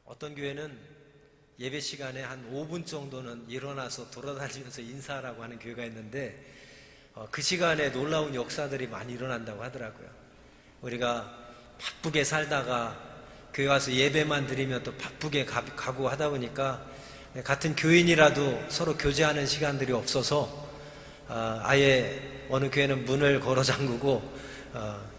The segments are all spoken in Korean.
어떤 교회는 예배 시간에 한 5분 정도는 일어나서 돌아다니면서 인사하라고 하는 교회가 있는데 그 시간에 놀라운 역사들이 많이 일어난다고 하더라고요. 우리가 바쁘게 살다가 교회 와서 예배만 드리면 또 바쁘게 가고 하다 보니까 같은 교인이라도 서로 교제하는 시간들이 없어서 아예 어느 교회는 문을 걸어 잠그고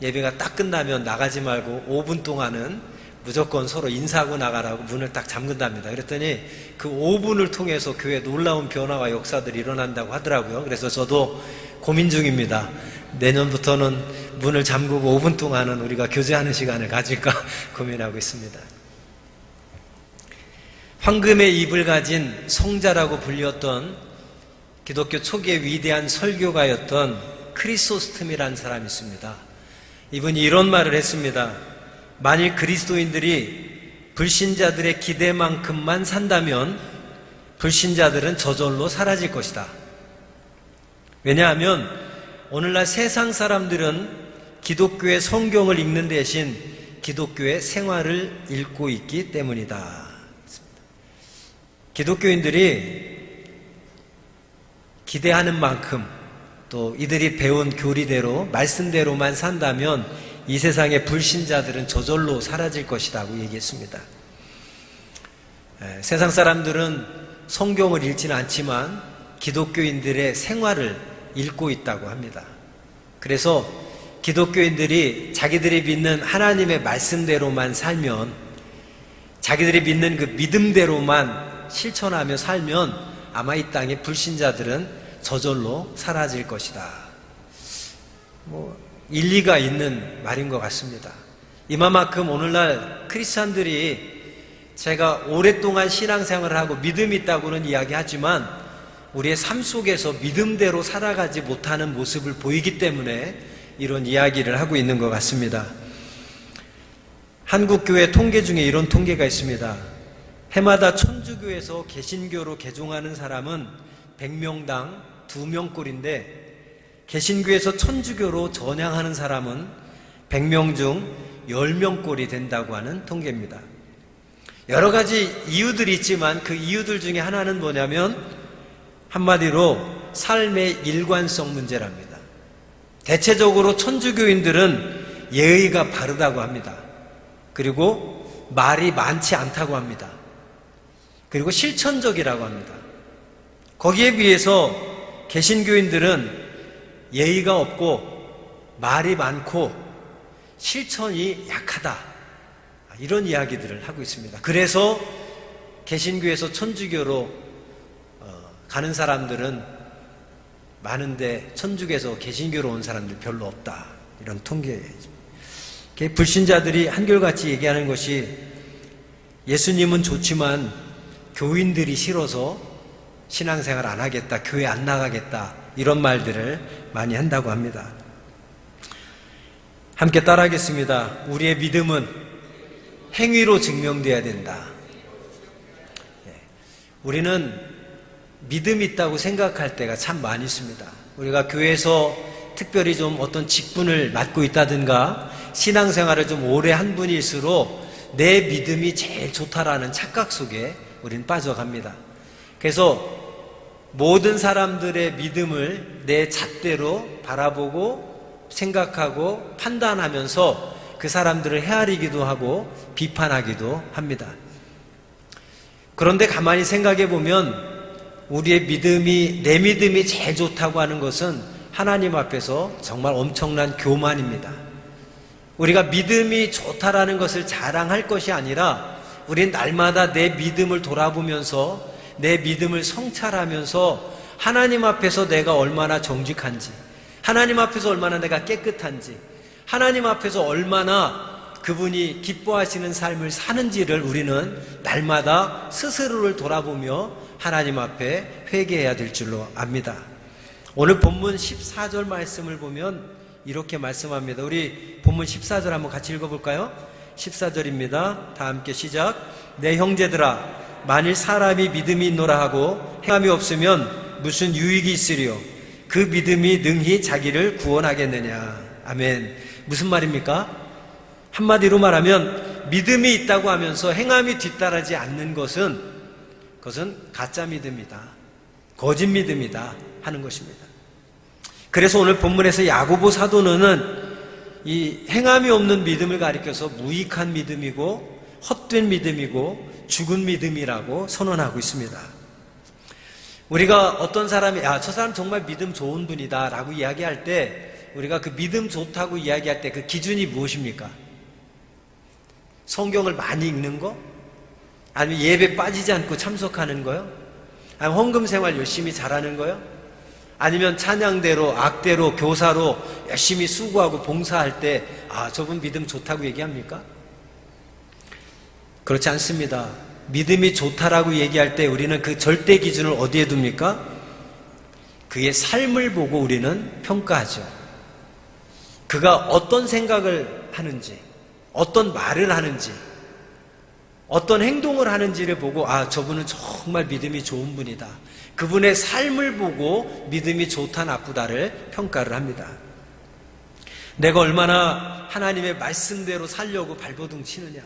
예배가 딱 끝나면 나가지 말고 5분 동안은 무조건 서로 인사하고 나가라고 문을 딱 잠근답니다. 그랬더니 그 5분을 통해서 교회에 놀라운 변화와 역사들이 일어난다고 하더라고요. 그래서 저도 고민 중입니다. 내년부터는 문을 잠그고 5분 동안은 우리가 교제하는 시간을 가질까 고민하고 있습니다. 황금의 입을 가진 성자라고 불렸던 기독교 초기의 위대한 설교가였던 크리소스톰이라는 사람이 있습니다. 이분이 이런 말을 했습니다. 만일 그리스도인들이 불신자들의 기대만큼만 산다면 불신자들은 저절로 사라질 것이다. 왜냐하면 오늘날 세상 사람들은 기독교의 성경을 읽는 대신 기독교의 생활을 읽고 있기 때문이다. 기독교인들이 기대하는 만큼 또 이들이 배운 교리대로 말씀대로만 산다면 이 세상의 불신자들은 저절로 사라질 것이라고 얘기했습니다. 세상 사람들은 성경을 읽지는 않지만 기독교인들의 생활을 읽고 있다고 합니다. 그래서 기독교인들이 자기들이 믿는 하나님의 말씀대로만 살면, 자기들이 믿는 그 믿음대로만 실천하며 살면 아마 이 땅의 불신자들은 저절로 사라질 것이다. 일리가 있는 말인 것 같습니다. 이만큼 오늘날 크리스찬들이 제가 오랫동안 신앙생활을 하고 믿음이 있다고는 이야기하지만 우리의 삶 속에서 믿음대로 살아가지 못하는 모습을 보이기 때문에 이런 이야기를 하고 있는 것 같습니다. 한국교회 통계 중에 이런 통계가 있습니다. 해마다 천주교에서 개신교로 개종하는 사람은 100명당 2명꼴인데 개신교에서 천주교로 전향하는 사람은 100명 중 10명꼴이 된다고 하는 통계입니다. 여러 가지 이유들이 있지만 그 이유들 중에 하나는 뭐냐면 한마디로 삶의 일관성 문제랍니다. 대체적으로 천주교인들은 예의가 바르다고 합니다. 그리고 말이 많지 않다고 합니다. 그리고 실천적이라고 합니다. 거기에 비해서 개신교인들은 예의가 없고 말이 많고 실천이 약하다, 이런 이야기들을 하고 있습니다. 그래서 개신교에서 천주교로 가는 사람들은 많은데 천주교에서 개신교로 온 사람들 별로 없다, 이런 통계입니다. 불신자들이 한결같이 얘기하는 것이 예수님은 좋지만 교인들이 싫어서 신앙생활 안 하겠다, 교회 안 나가겠다, 이런 말들을 많이 한다고 합니다. 함께 따라하겠습니다. 우리의 믿음은 행위로 증명돼야 된다. 우리는 믿음이 있다고 생각할 때가 참 많이 있습니다. 우리가 교회에서 특별히 좀 어떤 직분을 맡고 있다든가 신앙생활을 좀 오래 한 분일수록 내 믿음이 제일 좋다라는 착각 속에 우리는 빠져갑니다. 그래서 모든 사람들의 믿음을 내 잣대로 바라보고 생각하고 판단하면서 그 사람들을 헤아리기도 하고 비판하기도 합니다. 그런데 가만히 생각해 보면 우리의 믿음이, 내 믿음이 제일 좋다고 하는 것은 하나님 앞에서 정말 엄청난 교만입니다. 우리가 믿음이 좋다라는 것을 자랑할 것이 아니라 우리는 날마다 내 믿음을 돌아보면서 내 믿음을 성찰하면서 하나님 앞에서 내가 얼마나 정직한지, 하나님 앞에서 얼마나 내가 깨끗한지, 하나님 앞에서 얼마나 그분이 기뻐하시는 삶을 사는지를 우리는 날마다 스스로를 돌아보며 하나님 앞에 회개해야 될 줄로 압니다. 오늘 본문 14절 말씀을 보면 이렇게 말씀합니다. 우리 본문 14절 한번 같이 읽어볼까요? 14절입니다. 다 함께 시작. 내 형제들아, 만일 사람이 믿음이 있노라 하고 행함이 없으면 무슨 유익이 있으리요? 그 믿음이 능히 자기를 구원하겠느냐. 아멘. 무슨 말입니까? 한마디로 말하면 믿음이 있다고 하면서 행함이 뒤따르지 않는 것은 그것은 가짜 믿음이다, 거짓 믿음이다 하는 것입니다. 그래서 오늘 본문에서 야고보 사도는 이 행함이 없는 믿음을 가리켜서 무익한 믿음이고 헛된 믿음이고 죽은 믿음이라고 선언하고 있습니다. 우리가 어떤 사람이 저 사람 정말 믿음 좋은 분이다 라고 이야기할 때 우리가 그 믿음 좋다고 이야기할 때 그 기준이 무엇입니까? 성경을 많이 읽는 거? 아니면 예배 빠지지 않고 참석하는 거요? 아니면 헌금 생활 열심히 잘하는 거요? 아니면 찬양대로, 악대로, 교사로 열심히 수고하고 봉사할 때 저분 믿음 좋다고 얘기합니까? 그렇지 않습니다. 믿음이 좋다라고 얘기할 때 우리는 그 절대 기준을 어디에 둡니까? 그의 삶을 보고 우리는 평가하죠. 그가 어떤 생각을 하는지, 어떤 말을 하는지, 어떤 행동을 하는지를 보고 저분은 정말 믿음이 좋은 분이다. 그분의 삶을 보고 믿음이 좋다 나쁘다를 평가를 합니다. 내가 얼마나 하나님의 말씀대로 살려고 발버둥 치느냐,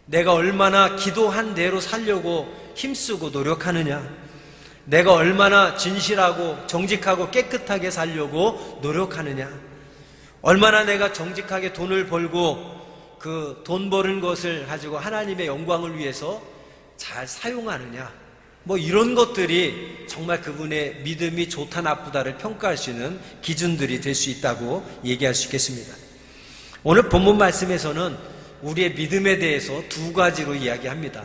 내가 얼마나 기도한 대로 살려고 힘쓰고 노력하느냐, 내가 얼마나 진실하고 정직하고 깨끗하게 살려고 노력하느냐, 얼마나 내가 정직하게 돈을 벌고 그 돈 버는 것을 가지고 하나님의 영광을 위해서 잘 사용하느냐, 이런 것들이 정말 그분의 믿음이 좋다 나쁘다를 평가할 수 있는 기준들이 될 수 있다고 얘기할 수 있겠습니다. 오늘 본문 말씀에서는 우리의 믿음에 대해서 두 가지로 이야기합니다.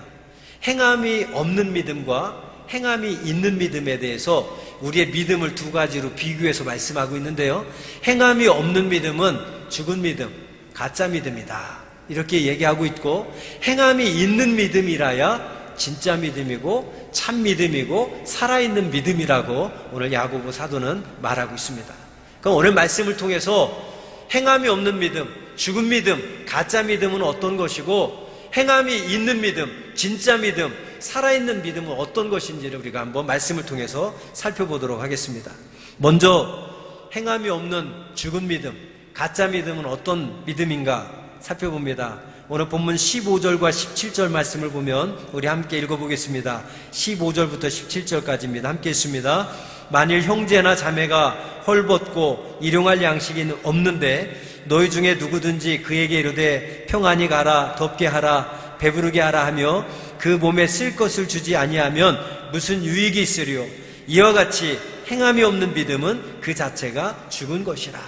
행함이 없는 믿음과 행함이 있는 믿음에 대해서 우리의 믿음을 두 가지로 비교해서 말씀하고 있는데요. 행함이 없는 믿음은 죽은 믿음, 가짜 믿음이다, 이렇게 얘기하고 있고, 행함이 있는 믿음이라야 진짜 믿음이고 참 믿음이고 살아있는 믿음이라고 오늘 야고보 사도는 말하고 있습니다. 그럼 오늘 말씀을 통해서 행함이 없는 믿음, 죽은 믿음, 가짜 믿음은 어떤 것이고 행함이 있는 믿음, 진짜 믿음, 살아있는 믿음은 어떤 것인지를 우리가 한번 말씀을 통해서 살펴보도록 하겠습니다. 먼저 행함이 없는 죽은 믿음, 가짜 믿음은 어떤 믿음인가 살펴봅니다. 오늘 본문 15절과 17절 말씀을 보면 우리 함께 읽어보겠습니다. 15절부터 17절까지입니다. 함께 읽습니다. 만일 형제나 자매가 헐벗고 일용할 양식이 없는데 너희 중에 누구든지 그에게 이르되 평안히 가라, 덥게 하라, 배부르게 하라 하며 그 몸에 쓸 것을 주지 아니하면 무슨 유익이 있으리요? 이와 같이 행함이 없는 믿음은 그 자체가 죽은 것이라.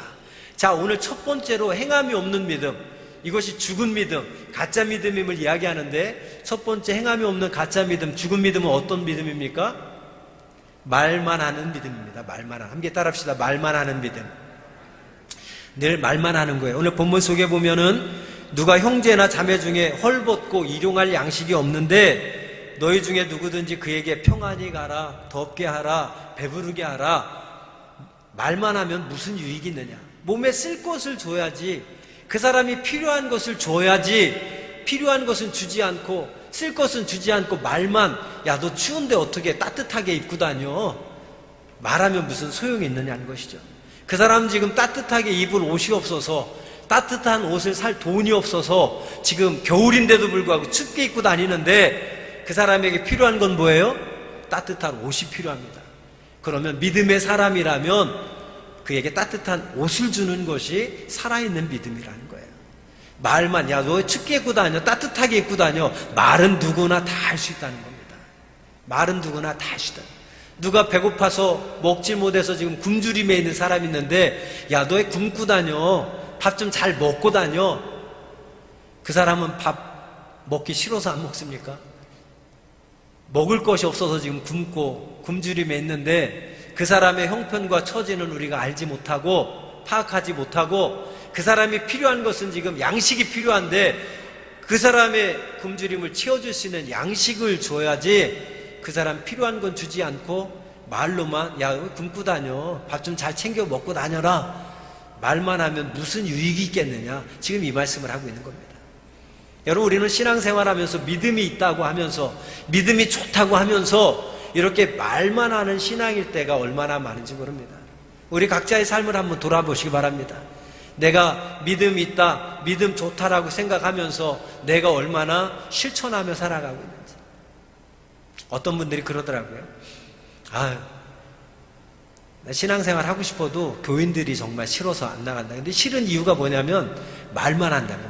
자, 오늘 첫 번째로 행함이 없는 믿음, 이것이 죽은 믿음, 가짜 믿음임을 이야기하는데, 첫 번째 행함이 없는 가짜 믿음, 죽은 믿음은 어떤 믿음입니까? 말만 하는 믿음입니다. 말만 하는. 함께 따라합시다. 말만 하는 믿음. 늘 말만 하는 거예요. 오늘 본문 속에 보면은 누가 형제나 자매 중에 헐벗고 일용할 양식이 없는데 너희 중에 누구든지 그에게 평안히 가라, 덥게 하라, 배부르게 하라, 말만 하면 무슨 유익이 있느냐? 몸에 쓸 것을 줘야지, 그 사람이 필요한 것을 줘야지, 필요한 것은 주지 않고 쓸 것은 주지 않고 말만, 야 너 추운데 어떻게 따뜻하게 입고 다녀, 말하면 무슨 소용이 있느냐는 것이죠. 그 사람 지금 따뜻하게 입을 옷이 없어서, 따뜻한 옷을 살 돈이 없어서 지금 겨울인데도 불구하고 춥게 입고 다니는데 그 사람에게 필요한 건 뭐예요? 따뜻한 옷이 필요합니다. 그러면 믿음의 사람이라면 그에게 따뜻한 옷을 주는 것이 살아있는 믿음이라는 거예요. 말만, 야 너 춥게 입고 다녀, 따뜻하게 입고 다녀, 말은 누구나 다 할 수 있다는 겁니다. 말은 누구나 다 할 수 있다. 누가 배고파서 먹지 못해서 지금 굶주림에 있는 사람이 있는데, 야 너 굶고 다녀, 밥 좀 잘 먹고 다녀. 그 사람은 밥 먹기 싫어서 안 먹습니까? 먹을 것이 없어서 지금 굶고 굶주림에 있는데 그 사람의 형편과 처지는 우리가 알지 못하고 파악하지 못하고, 그 사람이 필요한 것은 지금 양식이 필요한데 그 사람의 굶주림을 채워줄 수 있는 양식을 줘야지, 그 사람 필요한 건 주지 않고 말로만, 야 굶고 다녀, 밥 좀 잘 챙겨 먹고 다녀라, 말만 하면 무슨 유익이 있겠느냐, 지금 이 말씀을 하고 있는 겁니다. 여러분, 우리는 신앙생활하면서 믿음이 있다고 하면서, 믿음이 좋다고 하면서 이렇게 말만 하는 신앙일 때가 얼마나 많은지 모릅니다. 우리 각자의 삶을 한번 돌아보시기 바랍니다. 내가 믿음이 있다, 믿음 좋다라고 생각하면서 내가 얼마나 실천하며 살아가고 있는지. 어떤 분들이 그러더라고요. 신앙생활 하고 싶어도 교인들이 정말 싫어서 안 나간다. 근데 싫은 이유가 뭐냐면 말만 한다며,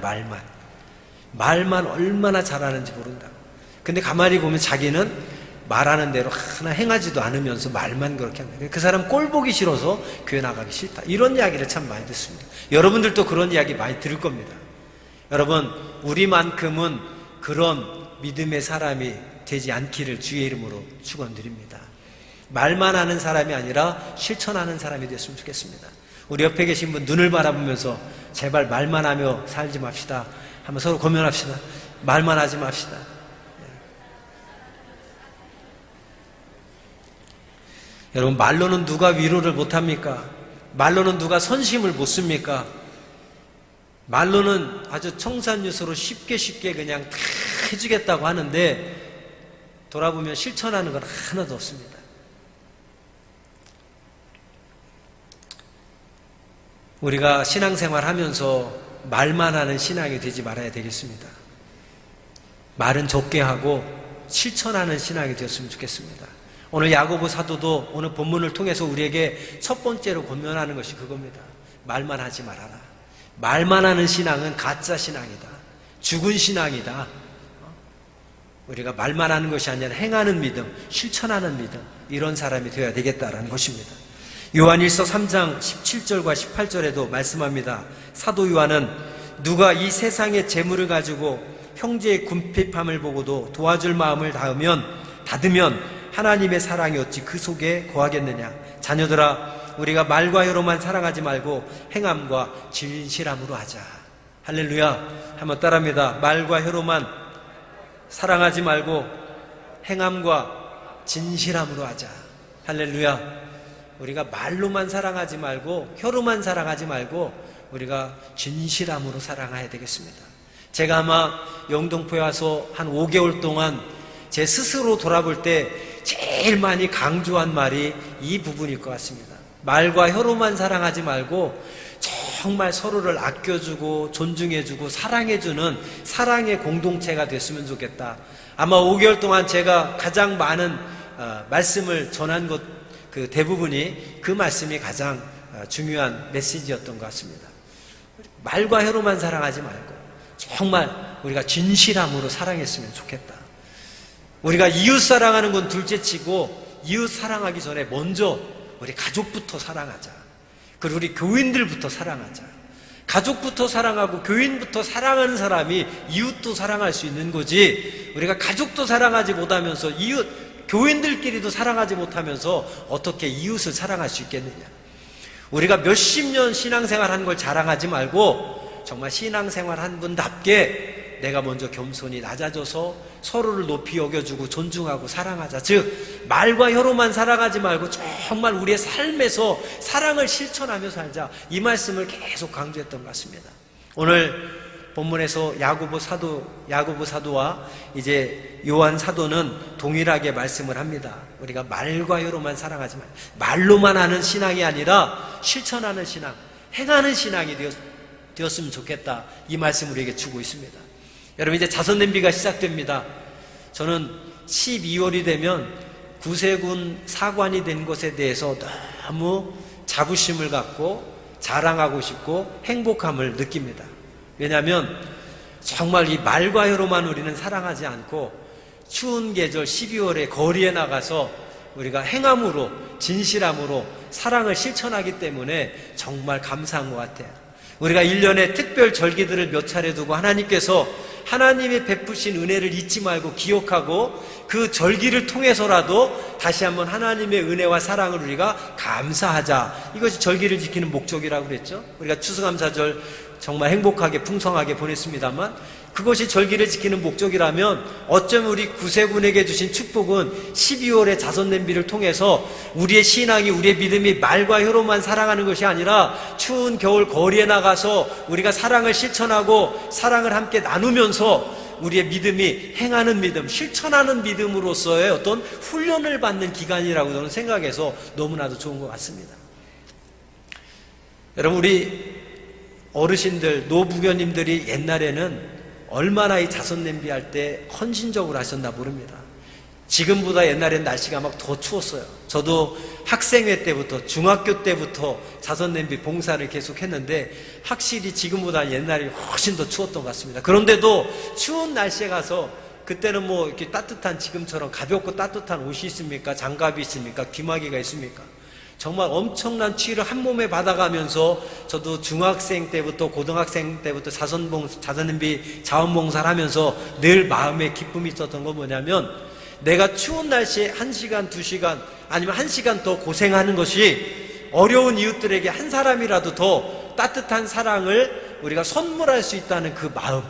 말만 얼마나 잘하는지 모른다고. 근데 가만히 보면 자기는 말하는 대로 하나 행하지도 않으면서 말만 그렇게 한다. 그 사람 꼴 보기 싫어서 교회 나가기 싫다. 이런 이야기를 참 많이 듣습니다. 여러분들도 그런 이야기 많이 들을 겁니다. 여러분, 우리만큼은 그런 믿음의 사람이 되지 않기를 주의 이름으로 축원드립니다. 말만 하는 사람이 아니라 실천하는 사람이 됐으면 좋겠습니다. 우리 옆에 계신 분 눈을 바라보면서 제발 말만 하며 살지 맙시다. 한번 서로 고민합시다. 말만 하지 맙시다. 여러분, 말로는 누가 위로를 못합니까? 말로는 누가 선심을 못 씁니까? 말로는 아주 청산유서로 쉽게 그냥 다 해주겠다고 하는데 돌아보면 실천하는 건 하나도 없습니다. 우리가 신앙생활 하면서 말만 하는 신앙이 되지 말아야 되겠습니다. 말은 적게 하고 실천하는 신앙이 되었으면 좋겠습니다. 오늘 야고보 사도도 오늘 본문을 통해서 우리에게 첫 번째로 권면하는 것이 그겁니다. 말만 하지 말아라. 말만 하는 신앙은 가짜 신앙이다. 죽은 신앙이다. 우리가 말만 하는 것이 아니라 행하는 믿음, 실천하는 믿음, 이런 사람이 되어야 되겠다라는 것입니다. 요한일서 3장 17절과 18절에도 말씀합니다. 사도 요한은 누가 이 세상의 재물을 가지고 형제의 궁핍함을 보고도 도와줄 마음을 닫으면 하나님의 사랑이 어찌 그 속에 거하겠느냐. 자녀들아, 우리가 말과 혀로만 사랑하지 말고 행함과 진실함으로 하자. 할렐루야. 한번 따라합니다. 말과 혀로만 사랑하지 말고 행함과 진실함으로 하자. 할렐루야. 우리가 말로만 사랑하지 말고 혀로만 사랑하지 말고 우리가 진실함으로 사랑해야 되겠습니다. 제가 아마 영동포에 와서 한 5개월 동안 제 스스로 돌아볼 때 제일 많이 강조한 말이 이 부분일 것 같습니다. 말과 혀로만 사랑하지 말고 정말 서로를 아껴주고 존중해주고 사랑해주는 사랑의 공동체가 됐으면 좋겠다. 아마 5개월 동안 제가 가장 많은 말씀을 전한 것 그 대부분이 그 말씀이 가장 중요한 메시지였던 것 같습니다. 말과 혀로만 사랑하지 말고 정말 우리가 진실함으로 사랑했으면 좋겠다. 우리가 이웃 사랑하는 건 둘째치고 이웃 사랑하기 전에 먼저 우리 가족부터 사랑하자. 그리고 우리 교인들부터 사랑하자. 가족부터 사랑하고 교인부터 사랑하는 사람이 이웃도 사랑할 수 있는 거지, 우리가 가족도 사랑하지 못하면서 이웃 교인들끼리도 사랑하지 못하면서 어떻게 이웃을 사랑할 수 있겠느냐. 우리가 몇십 년 신앙생활 한 걸 자랑하지 말고 정말 신앙생활 한 분답게 내가 먼저 겸손히 낮아져서 서로를 높이 여겨주고 존중하고 사랑하자. 즉 말과 혀로만 사랑하지 말고 정말 우리의 삶에서 사랑을 실천하며 살자. 이 말씀을 계속 강조했던 것 같습니다. 오늘 본문에서 야고보 사도와 이제 요한 사도는 동일하게 말씀을 합니다. 우리가 말과 혀로만 사랑하지 말고 말로만 하는 신앙이 아니라 실천하는 신앙, 행하는 신앙이 되었으면 좋겠다. 이 말씀 우리에게 주고 있습니다. 여러분, 이제 자선냄비가 시작됩니다. 저는 12월이 되면 구세군 사관이 된 것에 대해서 너무 자부심을 갖고 자랑하고 싶고 행복함을 느낍니다. 왜냐하면 정말 이 말과 혀로만 우리는 사랑하지 않고 추운 계절 12월에 거리에 나가서 우리가 행함으로 진실함으로 사랑을 실천하기 때문에 정말 감사한 것 같아요. 우리가 1년에 특별 절기들을 몇 차례 두고 하나님께서 하나님의 베푸신 은혜를 잊지 말고 기억하고 그 절기를 통해서라도 다시 한번 하나님의 은혜와 사랑을 우리가 감사하자. 이것이 절기를 지키는 목적이라고 그랬죠. 우리가 추수감사절 정말 행복하게 풍성하게 보냈습니다만 그것이 절기를 지키는 목적이라면 어쩌면 우리 구세군에게 주신 축복은 12월의 자선냄비를 통해서 우리의 신앙이, 우리의 믿음이 말과 혀로만 사랑하는 것이 아니라 추운 겨울 거리에 나가서 우리가 사랑을 실천하고 사랑을 함께 나누면서 우리의 믿음이 행하는 믿음, 실천하는 믿음으로서의 어떤 훈련을 받는 기간이라고 저는 생각해서 너무나도 좋은 것 같습니다. 여러분, 우리 어르신들, 노부교님들이 옛날에는 얼마나 이 자선 냄비 할 때 헌신적으로 하셨나 모릅니다. 지금보다 옛날엔 날씨가 막 더 추웠어요. 저도 학생회 때부터, 중학교 때부터 자선 냄비 봉사를 계속 했는데 확실히 지금보다 옛날이 훨씬 더 추웠던 것 같습니다. 그런데도 추운 날씨에 가서 그때는 뭐 이렇게 따뜻한, 지금처럼 가볍고 따뜻한 옷이 있습니까? 장갑이 있습니까? 귀마개가 있습니까? 정말 엄청난 추위를 한 몸에 받아가면서 저도 중학생 때부터 고등학생 때부터 자선냄비 자원봉사를 하면서 늘 마음에 기쁨이 있었던 건 뭐냐면, 내가 추운 날씨에 1시간, 2시간 아니면 1시간 더 고생하는 것이 어려운 이웃들에게 한 사람이라도 더 따뜻한 사랑을 우리가 선물할 수 있다는 그 마음,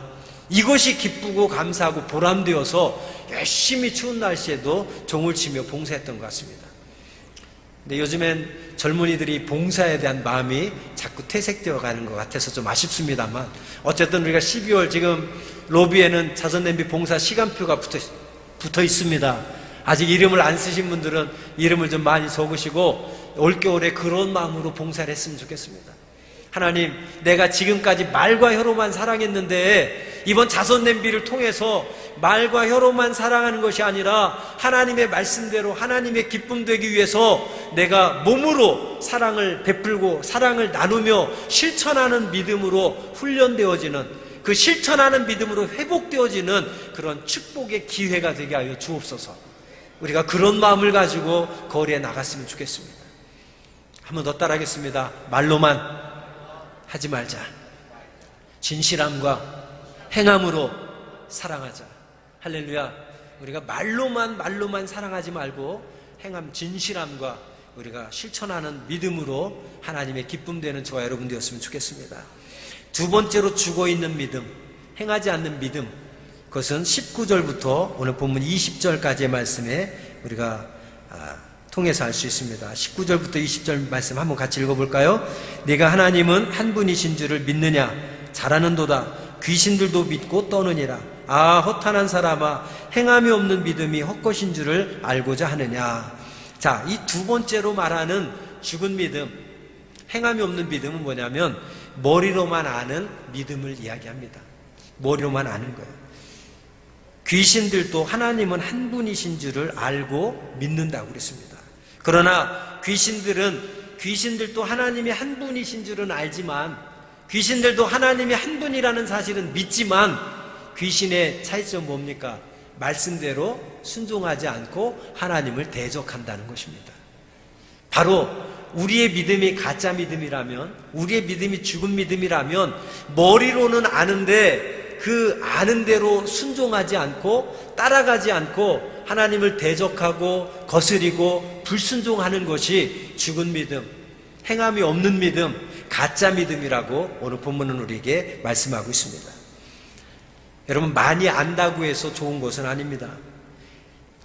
이것이 기쁘고 감사하고 보람되어서 열심히 추운 날씨에도 종을 치며 봉사했던 것 같습니다. 근데 요즘엔 젊은이들이 봉사에 대한 마음이 자꾸 퇴색되어 가는 것 같아서 좀 아쉽습니다만, 어쨌든 우리가 12월 지금 로비에는 자선냄비 봉사 시간표가 붙어 있습니다. 아직 이름을 안 쓰신 분들은 이름을 좀 많이 적으시고 올겨울에 그런 마음으로 봉사를 했으면 좋겠습니다. 하나님, 내가 지금까지 말과 혀로만 사랑했는데 이번 자선냄비를 통해서 말과 혀로만 사랑하는 것이 아니라 하나님의 말씀대로 하나님의 기쁨 되기 위해서 내가 몸으로 사랑을 베풀고 사랑을 나누며 실천하는 믿음으로 훈련되어지는, 그 실천하는 믿음으로 회복되어지는 그런 축복의 기회가 되게 하여 주옵소서. 우리가 그런 마음을 가지고 거리에 나갔으면 좋겠습니다. 한 번 더 따라하겠습니다. 말로만 하지 말자. 진실함과 행함으로 사랑하자. 할렐루야. 우리가 말로만 사랑하지 말고 행함, 진실함과 우리가 실천하는 믿음으로 하나님의 기쁨 되는 저와 여러분 되었으면 좋겠습니다. 두 번째로 죽어있는 믿음, 행하지 않는 믿음, 그것은 19절부터 오늘 본문 20절까지의 말씀에 우리가 통해서 알 수 있습니다. 19절부터 20절 말씀 한번 같이 읽어볼까요? 네가 하나님은 한 분이신 줄을 믿느냐? 잘하는도다. 귀신들도 믿고 떠느니라. 아, 허탄한 사람아, 행함이 없는 믿음이 헛것인 줄을 알고자 하느냐? 자, 이 두 번째로 말하는 죽은 믿음, 행함이 없는 믿음은 뭐냐면 머리로만 아는 믿음을 이야기합니다. 머리로만 아는 거예요. 귀신들도 하나님은 한 분이신 줄을 알고 믿는다고 그랬습니다. 그러나 귀신들도 하나님이 한 분이신 줄은 알지만, 귀신들도 하나님이 한 분이라는 사실은 믿지만, 귀신의 차이점은 뭡니까? 말씀대로 순종하지 않고 하나님을 대적한다는 것입니다. 바로 우리의 믿음이 가짜 믿음이라면, 우리의 믿음이 죽은 믿음이라면 머리로는 아는데 그 아는 대로 순종하지 않고 따라가지 않고 하나님을 대적하고 거스리고 불순종하는 것이 죽은 믿음, 행함이 없는 믿음, 가짜 믿음이라고 오늘 본문은 우리에게 말씀하고 있습니다. 여러분, 많이 안다고 해서 좋은 것은 아닙니다.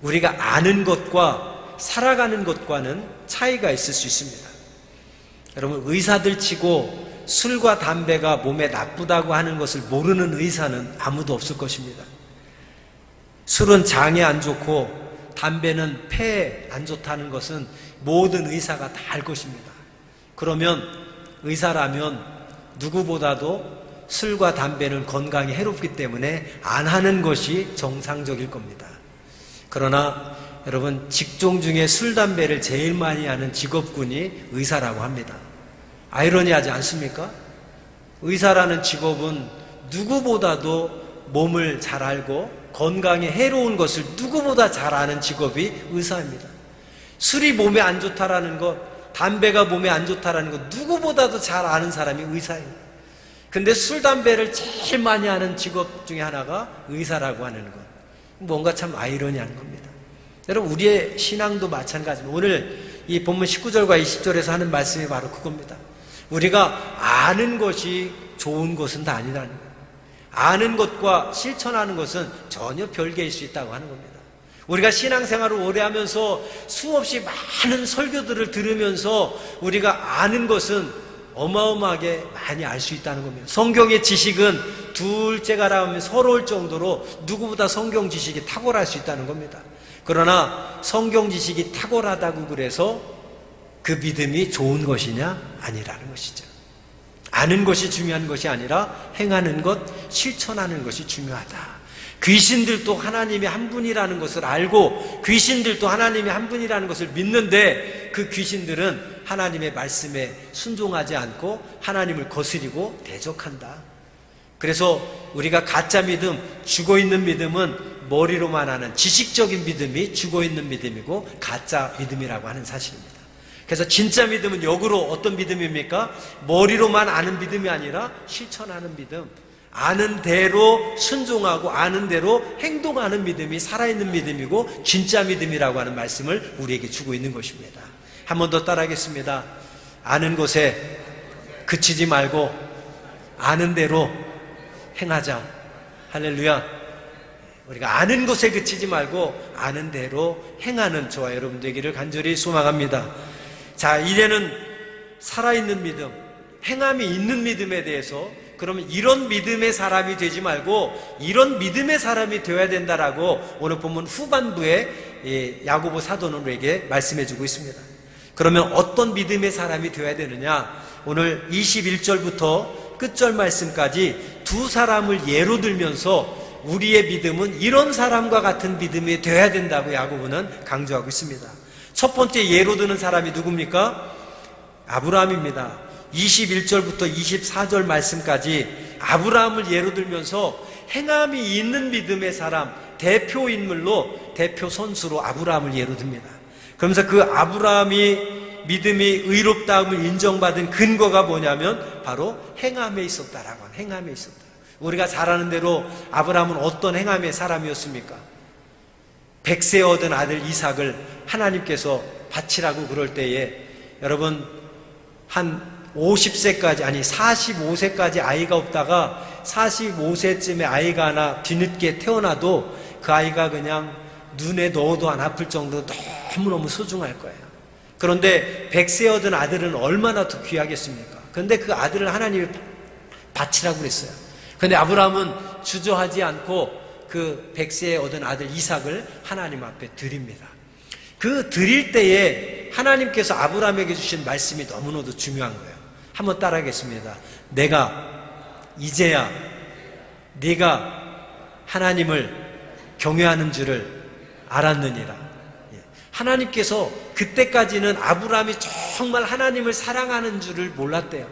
우리가 아는 것과 살아가는 것과는 차이가 있을 수 있습니다. 여러분, 의사들 치고 술과 담배가 몸에 나쁘다고 하는 것을 모르는 의사는 아무도 없을 것입니다. 술은 장에 안 좋고 담배는 폐에 안 좋다는 것은 모든 의사가 다 알 것입니다. 그러면 의사라면 누구보다도 술과 담배는 건강에 해롭기 때문에 안 하는 것이 정상적일 겁니다. 그러나 여러분, 직종 중에 술, 담배를 제일 많이 하는 직업군이 의사라고 합니다. 아이러니하지 않습니까? 의사라는 직업은 누구보다도 몸을 잘 알고 건강에 해로운 것을 누구보다 잘 아는 직업이 의사입니다. 술이 몸에 안 좋다라는 것, 담배가 몸에 안 좋다라는 것 누구보다도 잘 아는 사람이 의사예요. 근데 술, 담배를 제일 많이 하는 직업 중에 하나가 의사라고 하는 것, 뭔가 참 아이러니한 겁니다. 여러분, 우리의 신앙도 마찬가지입니다. 오늘 이 본문 19절과 20절에서 하는 말씀이 바로 그겁니다. 우리가 아는 것이 좋은 것은 다 아니라는 거예요. 아는 것과 실천하는 것은 전혀 별개일 수 있다고 하는 겁니다. 우리가 신앙생활을 오래 하면서 수없이 많은 설교들을 들으면서 우리가 아는 것은 어마어마하게 많이 알 수 있다는 겁니다. 성경의 지식은 둘째가라 하면 서러울 정도로 누구보다 성경 지식이 탁월할 수 있다는 겁니다. 그러나 성경 지식이 탁월하다고 그래서 그 믿음이 좋은 것이냐? 아니라는 것이죠. 아는 것이 중요한 것이 아니라 행하는 것, 실천하는 것이 중요하다. 귀신들도 하나님이 한 분이라는 것을 알고 귀신들도 하나님이 한 분이라는 것을 믿는데 그 귀신들은 하나님의 말씀에 순종하지 않고 하나님을 거스리고 대적한다. 그래서 우리가 가짜 믿음, 죽어있는 믿음은 머리로만 하는 지식적인 믿음이 죽어있는 믿음이고 가짜 믿음이라고 하는 사실입니다. 그래서 진짜 믿음은 역으로 어떤 믿음입니까? 머리로만 아는 믿음이 아니라 실천하는 믿음, 아는 대로 순종하고 아는 대로 행동하는 믿음이 살아있는 믿음이고 진짜 믿음이라고 하는 말씀을 우리에게 주고 있는 것입니다. 한 번 더 따라하겠습니다. 아는 것에 그치지 말고 아는 대로 행하자. 할렐루야. 우리가 아는 것에 그치지 말고 아는 대로 행하는 저와 여러분 되기를 간절히 소망합니다. 자, 이제는 살아있는 믿음, 행함이 있는 믿음에 대해서 그러면 이런 믿음의 사람이 되지 말고 이런 믿음의 사람이 되어야 된다라고 오늘 본문 후반부에 야고보 사도는 우리에게 말씀해 주고 있습니다. 그러면 어떤 믿음의 사람이 되어야 되느냐? 오늘 21절부터 끝절 말씀까지 두 사람을 예로 들면서 우리의 믿음은 이런 사람과 같은 믿음이 되어야 된다고 야고보는 강조하고 있습니다. 첫 번째 예로 드는 사람이 누굽니까? 아브라함입니다. 21절부터 24절 말씀까지 아브라함을 예로 들면서 행함이 있는 믿음의 사람, 대표 인물로, 대표 선수로 아브라함을 예로 듭니다. 그러면서 그 아브라함이 믿음이 의롭다함을 인정받은 근거가 뭐냐면 바로 행함에 있었다라고 하는, 행함에 있었다. 우리가 잘 아는 대로 아브라함은 어떤 행함의 사람이었습니까? 100세 얻은 아들 이삭을 하나님께서 바치라고 그럴 때에 여러분 한 50세까지 아니 45세까지 아이가 없다가 45세쯤에 아이가 하나 뒤늦게 태어나도 그 아이가 그냥 눈에 넣어도 안 아플 정도로 너무너무 소중할 거예요. 그런데 100세 얻은 아들은 얼마나 더 귀하겠습니까? 그런데 그 아들을 하나님이 바치라고 그랬어요. 그런데 아브라함은 주저하지 않고 그 100세에 얻은 아들 이삭을 하나님 앞에 드립니다. 그 드릴 때에 하나님께서 아브라함에게 주신 말씀이 너무나도 중요한 거예요. 한번 따라하겠습니다. 내가 이제야 네가 하나님을 경외하는 줄을 알았느니라. 하나님께서 그때까지는 아브라함이 정말 하나님을 사랑하는 줄을 몰랐대요.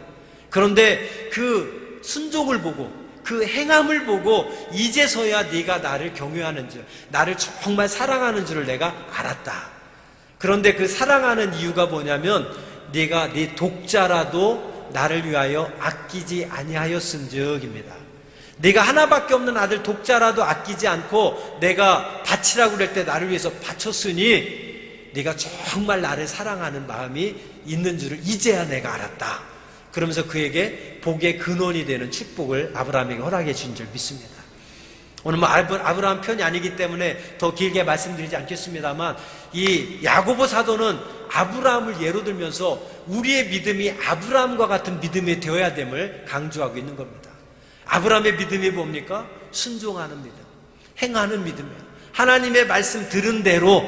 그런데 그 순종을 보고 그 행함을 보고 이제서야 네가 나를 경외하는 줄, 나를 정말 사랑하는 줄을 내가 알았다. 그런데 그 사랑하는 이유가 뭐냐면 네가 네 독자라도 나를 위하여 아끼지 아니하였은즉입니다. 네가 하나밖에 없는 아들 독자라도 아끼지 않고 내가 바치라고 그럴 때 나를 위해서 바쳤으니 네가 정말 나를 사랑하는 마음이 있는 줄을 이제야 내가 알았다. 그러면서 그에게 복의 근원이 되는 축복을 아브라함에게 허락해 준 줄 믿습니다. 오늘 뭐 아브라함 편이 아니기 때문에 더 길게 말씀드리지 않겠습니다만 이 야고보 사도는 아브라함을 예로 들면서 우리의 믿음이 아브라함과 같은 믿음이 되어야 됨을 강조하고 있는 겁니다. 아브라함의 믿음이 뭡니까? 순종하는 믿음, 행하는 믿음이에요. 하나님의 말씀 들은 대로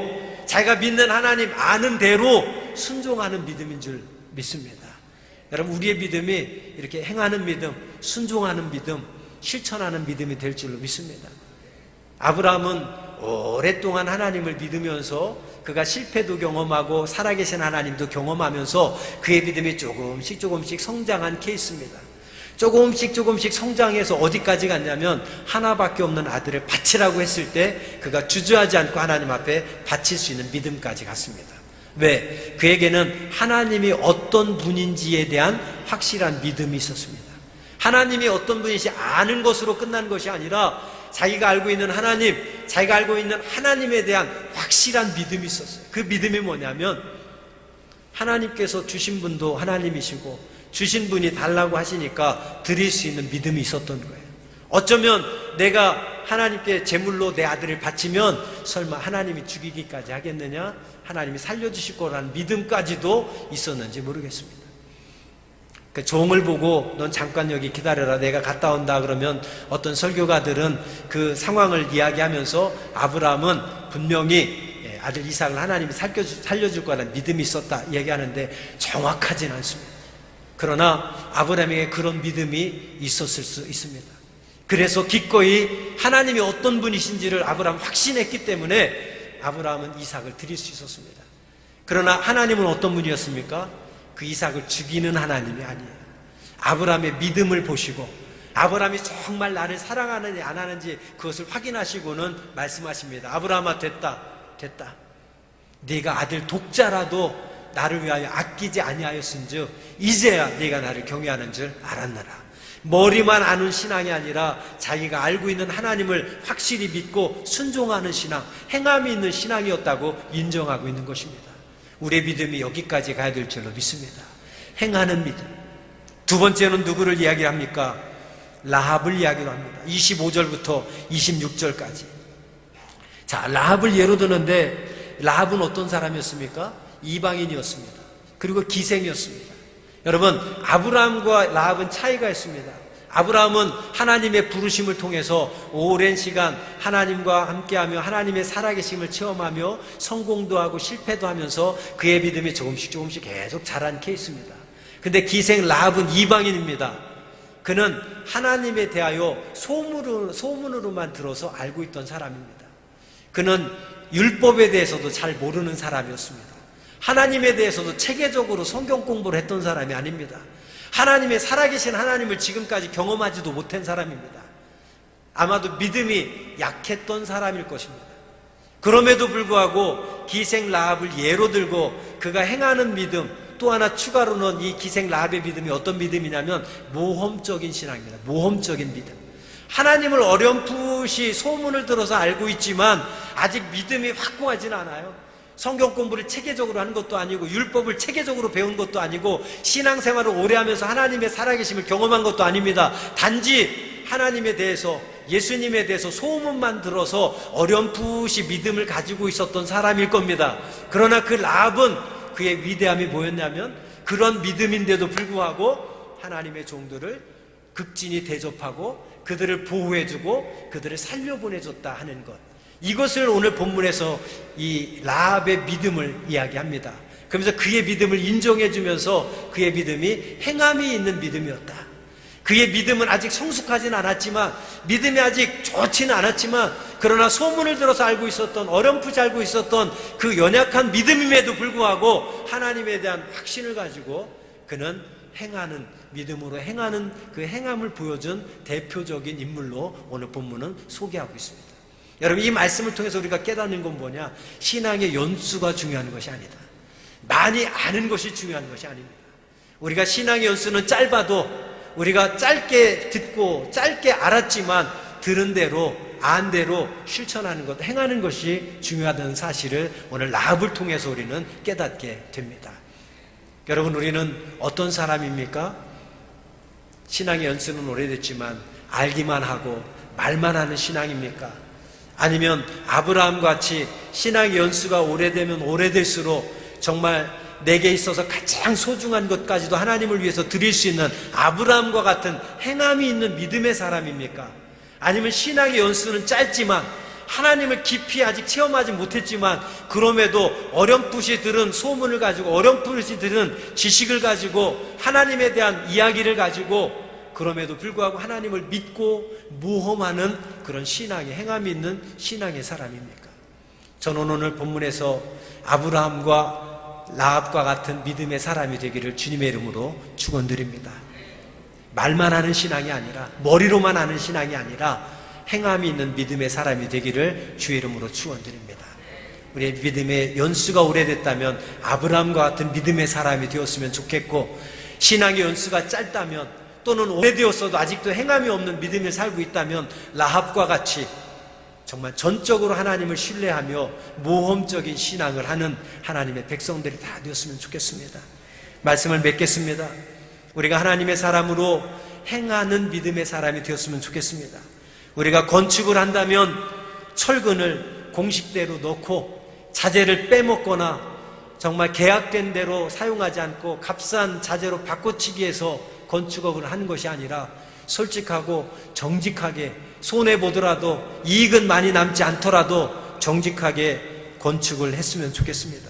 자기가 믿는 하나님 아는 대로 순종하는 믿음인 줄 믿습니다. 여러분 우리의 믿음이 이렇게 행하는 믿음, 순종하는 믿음, 실천하는 믿음이 될 줄로 믿습니다. 아브라함은 오랫동안 하나님을 믿으면서 그가 실패도 경험하고 살아계신 하나님도 경험하면서 그의 믿음이 조금씩 성장한 케이스입니다. 조금씩 성장해서 어디까지 갔냐면 하나밖에 없는 아들을 바치라고 했을 때 그가 주저하지 않고 하나님 앞에 바칠 수 있는 믿음까지 갔습니다. 왜? 그에게는 하나님이 어떤 분인지에 대한 확실한 믿음이 있었습니다. 하나님이 어떤 분인지 아는 것으로 끝난 것이 아니라 자기가 알고 있는 하나님, 자기가 알고 있는 하나님에 대한 확실한 믿음이 있었어요. 그 믿음이 뭐냐면 하나님께서 주신 분도 하나님이시고 주신 분이 달라고 하시니까 드릴 수 있는 믿음이 있었던 거예요. 어쩌면 내가 하나님께 제물로 내 아들을 바치면 설마 하나님이 죽이기까지 하겠느냐? 하나님이 살려주실 거라는 믿음까지도 있었는지 모르겠습니다. 그 종을 보고 넌 잠깐 여기 기다려라 내가 갔다 온다 그러면 어떤 설교가들은 그 상황을 이야기하면서 아브라함은 분명히 아들 이삭을 하나님이 살려줄 거라는 믿음이 있었다 얘기하는데 정확하진 않습니다. 그러나 아브라함에게 그런 믿음이 있었을 수 있습니다. 그래서 기꺼이 하나님이 어떤 분이신지를 아브라함 확신했기 때문에 아브라함은 이삭을 드릴 수 있었습니다. 그러나 하나님은 어떤 분이었습니까? 그 이삭을 죽이는 하나님이 아니에요. 아브라함의 믿음을 보시고 아브라함이 정말 나를 사랑하는지 안 하는지 그것을 확인하시고는 말씀하십니다. 아브라함아, 됐다. 네가 아들 독자라도 나를 위하여 아끼지 아니하였은즉 이제야 네가 나를 경외하는 줄 알았느라. 머리만 아는 신앙이 아니라 자기가 알고 있는 하나님을 확실히 믿고 순종하는 신앙, 행함이 있는 신앙이었다고 인정하고 있는 것입니다. 우리의 믿음이 여기까지 가야 될 줄로 믿습니다. 행하는 믿음. 두 번째는 누구를 이야기합니까? 라합을 이야기로 합니다. 25절부터 26절까지. 자, 라합을 예로 드는데 라합은 어떤 사람이었습니까? 이방인이었습니다. 그리고 기생이었습니다. 여러분, 아브라함과 라합은 차이가 있습니다. 아브라함은 하나님의 부르심을 통해서 오랜 시간 하나님과 함께하며 하나님의 살아계심을 체험하며 성공도 하고 실패도 하면서 그의 믿음이 조금씩 계속 자란 케이스입니다. 근데 기생 라합은 이방인입니다. 그는 하나님에 대하여 소문으로만 들어서 알고 있던 사람입니다. 그는 율법에 대해서도 잘 모르는 사람이었습니다. 하나님에 대해서도 체계적으로 성경 공부를 했던 사람이 아닙니다. 하나님의 살아계신 하나님을 지금까지 경험하지도 못한 사람입니다. 아마도 믿음이 약했던 사람일 것입니다. 그럼에도 불구하고 기생 라합을 예로 들고 그가 행하는 믿음, 또 하나 추가로는 이 기생 라합의 믿음이 어떤 믿음이냐면 모험적인 신앙입니다. 모험적인 믿음. 하나님을 어렴풋이 소문을 들어서 알고 있지만 아직 믿음이 확고하지는 않아요. 성경 공부를 체계적으로 하는 것도 아니고 율법을 체계적으로 배운 것도 아니고 신앙생활을 오래 하면서 하나님의 살아계심을 경험한 것도 아닙니다. 단지 하나님에 대해서, 예수님에 대해서 소문만 들어서 어렴풋이 믿음을 가지고 있었던 사람일 겁니다. 그러나 그 라합은 그의 위대함이 뭐였냐면 그런 믿음인데도 불구하고 하나님의 종들을 극진히 대접하고 그들을 보호해주고 그들을 살려보내줬다 하는 것, 이것을 오늘 본문에서 이 라합의 믿음을 이야기합니다. 그러면서 그의 믿음을 인정해주면서 그의 믿음이 행함이 있는 믿음이었다. 그의 믿음은 아직 성숙하지는 않았지만, 믿음이 아직 좋지는 않았지만, 그러나 소문을 들어서 알고 있었던, 어렴풋이 알고 있었던 그 연약한 믿음임에도 불구하고 하나님에 대한 확신을 가지고 그는 행하는, 믿음으로 행하는 그 행함을 보여준 대표적인 인물로 오늘 본문은 소개하고 있습니다. 여러분, 이 말씀을 통해서 우리가 깨닫는 건 뭐냐? 신앙의 연수가 중요한 것이 아니다. 많이 아는 것이 중요한 것이 아닙니다. 우리가 신앙의 연수는 짧아도 우리가 짧게 듣고 짧게 알았지만 들은 대로 안 대로 실천하는 것, 행하는 것이 중요하다는 사실을 오늘 라합을 통해서 우리는 깨닫게 됩니다. 여러분, 우리는 어떤 사람입니까? 신앙의 연수는 오래됐지만 알기만 하고 말만 하는 신앙입니까? 아니면 아브라함 같이 신앙의 연수가 오래되면 오래될수록 정말 내게 있어서 가장 소중한 것까지도 하나님을 위해서 드릴 수 있는 아브라함과 같은 행함이 있는 믿음의 사람입니까? 아니면 신앙의 연수는 짧지만 하나님을 깊이 아직 체험하지 못했지만 그럼에도 어렴풋이 들은 소문을 가지고 어렴풋이 들은 지식을 가지고 하나님에 대한 이야기를 가지고 그럼에도 불구하고 하나님을 믿고 모험하는 그런 신앙의 행함이 있는 신앙의 사람입니까? 저는 오늘 본문에서 아브라함과 라합과 같은 믿음의 사람이 되기를 주님의 이름으로 축원드립니다. 말만 하는 신앙이 아니라, 머리로만 하는 신앙이 아니라 행함이 있는 믿음의 사람이 되기를 주의 이름으로 축원드립니다. 우리의 믿음의 연수가 오래됐다면 아브라함과 같은 믿음의 사람이 되었으면 좋겠고, 신앙의 연수가 짧다면 또는 오래되었어도 아직도 행함이 없는 믿음을 살고 있다면 라합과 같이 정말 전적으로 하나님을 신뢰하며 모험적인 신앙을 하는 하나님의 백성들이 다 되었으면 좋겠습니다. 말씀을 맺겠습니다. 우리가 하나님의 사람으로 행하는 믿음의 사람이 되었으면 좋겠습니다. 우리가 건축을 한다면 철근을 공식대로 넣고 자재를 빼먹거나 정말 계약된 대로 사용하지 않고 값싼 자재로 바꿔치기해서 건축업을 하는 것이 아니라 솔직하고 정직하게, 손해보더라도 이익은 많이 남지 않더라도 정직하게 건축을 했으면 좋겠습니다.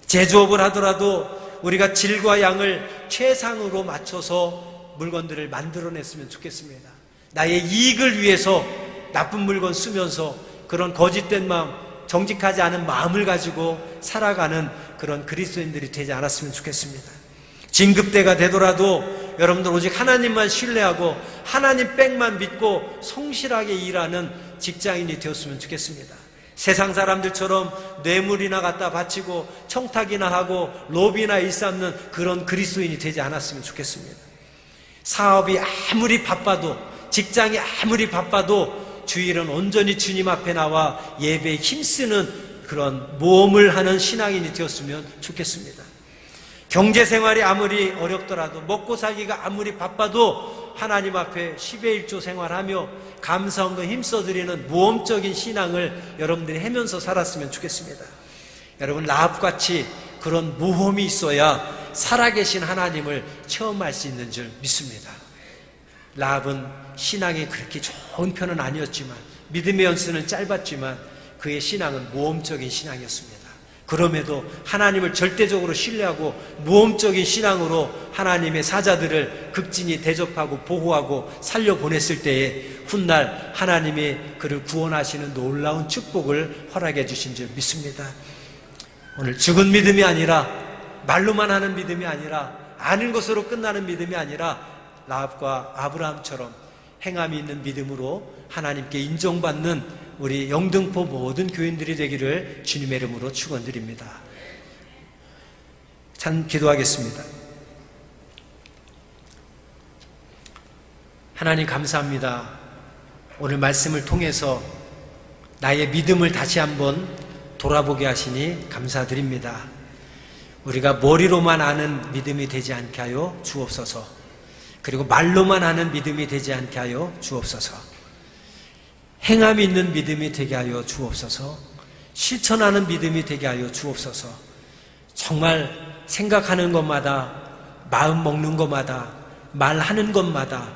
제조업을 하더라도 우리가 질과 양을 최상으로 맞춰서 물건들을 만들어냈으면 좋겠습니다. 나의 이익을 위해서 나쁜 물건 쓰면서 그런 거짓된 마음, 정직하지 않은 마음을 가지고 살아가는 그런 그리스도인들이 되지 않았으면 좋겠습니다. 진급대가 되더라도 여러분들 오직 하나님만 신뢰하고 하나님 빽만 믿고 성실하게 일하는 직장인이 되었으면 좋겠습니다. 세상 사람들처럼 뇌물이나 갖다 바치고 청탁이나 하고 로비나 일삼는 그런 그리스도인이 되지 않았으면 좋겠습니다. 사업이 아무리 바빠도, 직장이 아무리 바빠도 주일은 온전히 주님 앞에 나와 예배에 힘쓰는 그런 모험을 하는 신앙인이 되었으면 좋겠습니다. 경제생활이 아무리 어렵더라도, 먹고 살기가 아무리 바빠도 하나님 앞에 10의 1조 생활하며 감사함과 힘써드리는 모험적인 신앙을 여러분들이 하면서 살았으면 좋겠습니다. 여러분, 라합같이 그런 모험이 있어야 살아계신 하나님을 체험할 수 있는 줄 믿습니다. 라합은 신앙이 그렇게 좋은 편은 아니었지만, 믿음의 연수는 짧았지만 그의 신앙은 모험적인 신앙이었습니다. 그럼에도 하나님을 절대적으로 신뢰하고 모험적인 신앙으로 하나님의 사자들을 극진히 대접하고 보호하고 살려보냈을 때에 훗날 하나님이 그를 구원하시는 놀라운 축복을 허락해 주신 줄 믿습니다. 오늘 죽은 믿음이 아니라, 말로만 하는 믿음이 아니라, 아는 것으로 끝나는 믿음이 아니라 라합과 아브라함처럼 행함이 있는 믿음으로 하나님께 인정받는 우리 영등포 모든 교인들이 되기를 주님의 이름으로 축원드립니다. 참 기도하겠습니다. 하나님 감사합니다. 오늘 말씀을 통해서 나의 믿음을 다시 한번 돌아보게 하시니 감사드립니다. 우리가 머리로만 아는 믿음이 되지 않게 하여 주옵소서. 그리고 말로만 하는 믿음이 되지 않게 하여 주옵소서. 행함이 있는 믿음이 되게 하여 주옵소서. 실천하는 믿음이 되게 하여 주옵소서. 정말 생각하는 것마다, 마음 먹는 것마다, 말하는 것마다,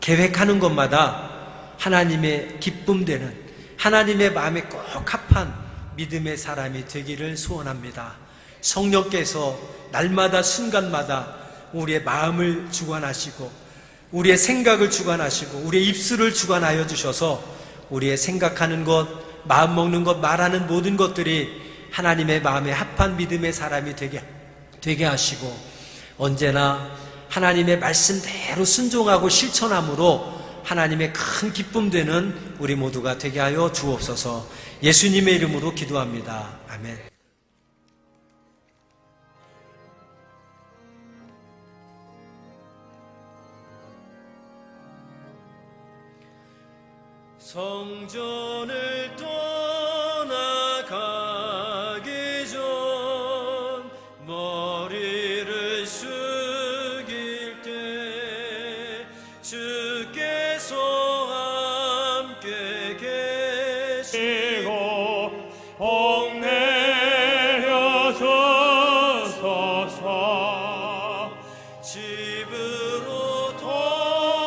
계획하는 것마다 하나님의 기쁨 되는, 하나님의 마음에 꼭 합한 믿음의 사람이 되기를 소원합니다. 성령께서 날마다 순간마다 우리의 마음을 주관하시고 우리의 생각을 주관하시고 우리의 입술을 주관하여 주셔서 우리의 생각하는 것, 마음 먹는 것, 말하는 모든 것들이 하나님의 마음에 합한 믿음의 사람이 되게 하시고 언제나 하나님의 말씀대로 순종하고 실천함으로 하나님의 큰 기쁨 되는 우리 모두가 되게 하여 주옵소서. 예수님의 이름으로 기도합니다. 아멘. 성전을 떠나가기 전 머리를 숙일 때 주께서 함께 계시고 복 내려주소서. 집으로 돌아가는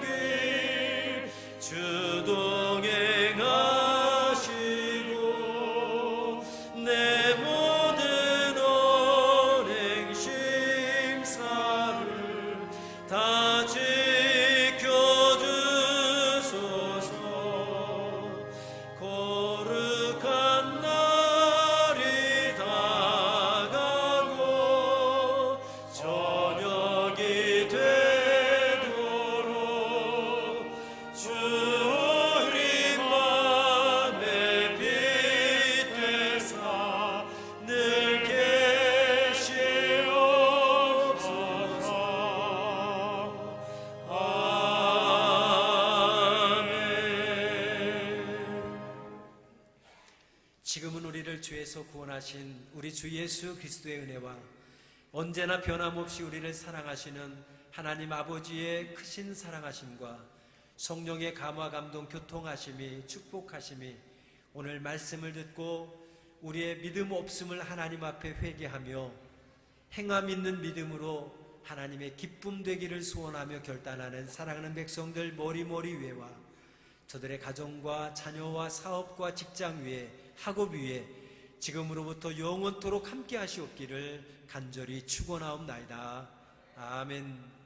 길 주동행하시고 내 모든 언행 심사를 다 지켜주소서. 거룩한 날이 다가고 저녁이 되도록 주 우리 맘에 빛 되사 늘 계시옵소서. 아멘. 지금은 우리를 죄에서 구원하신 우리 주 예수 그리스도의 은혜와 언제나 변함없이 우리를 사랑하시는 하나님 아버지의 크신 사랑하심과 성령의 감화 감동 교통하심이 축복하심이 오늘 말씀을 듣고 우리의 믿음 없음을 하나님 앞에 회개하며 행함 있는 믿음으로 하나님의 기쁨 되기를 소원하며 결단하는 사랑하는 백성들 머리머리 위에와 저들의 가정과 자녀와 사업과 직장 위에 학업 위에 지금으로부터 영원토록 함께 하시옵기를 간절히 축원하옵나이다. 아멘.